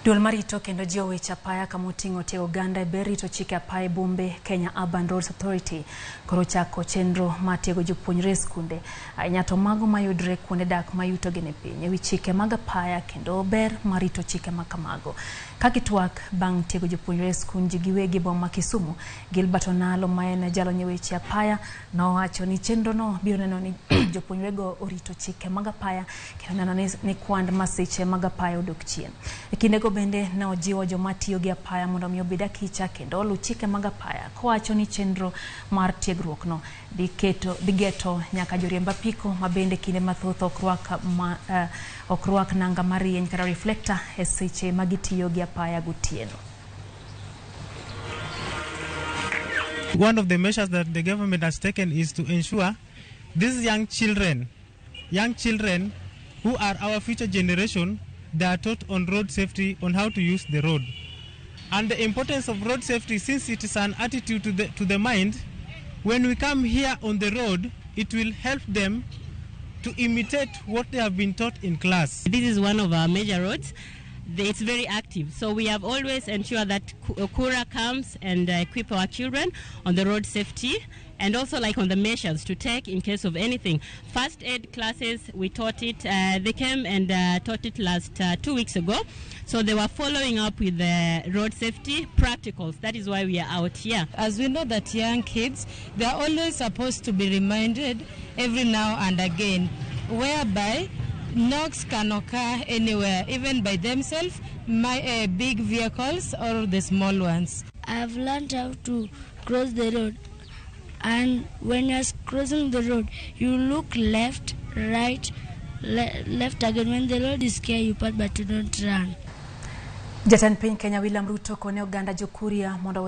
Duol marito kendo jiwo weche apaya kamoting'o te Uganda berito chike apaya bombe Kenya Urban Roads Authority koro chako chenro matego jopuonjre skunde nyato mago mayudre kuonde dak mayuto gene piny ewi chike mag apaya kendo ber marito chike makamago kakitwak bang' tego jopuonjre skunji giwegi boma Kisumu. Gilbert Onalo maen jalo weche apaya nowacho ni chenro no biro neno ni jopuonjre go orito chike mag apaya kendo neno ni kwand masiche mag apaya odok chien. Ekindego bende ne ojiwo joma tiyo gi apaya mondo mi obed akicha kendo luw chike mag apaya kowacho ni chenro mar tiegruok no digeto nyaka joriemb apiko mabende kinde mathoth ok rwak nanga marieny kata reflector e seche magitiyo gi apaya gotieno. One of the measures that the government has taken is to ensure these young children who are our future generation, they are taught on road safety, on how to use the road. And the importance of road safety, since it is an attitude to the mind, when we come here on the road, it will help them to imitate what they have been taught in class. This is one of our major roads. It's very active, so we have always ensured that Kura comes and equip our children on the road safety and also like on the measures to take in case of anything. First aid classes, we taught it. They came and taught it last 2 weeks ago, so they were following up with the road safety practicals. That is why we are out here. As we know that young kids, they are always supposed to be reminded every now and again, whereby knocks can occur anywhere, even by themselves, big vehicles or the small ones. I've learned how to cross the road, and when you're crossing the road, you look left, right, left again. When the road is clear, you pass, but you don't run. Jatend piny Kenya William Ruto kone Uganda jokuria mondo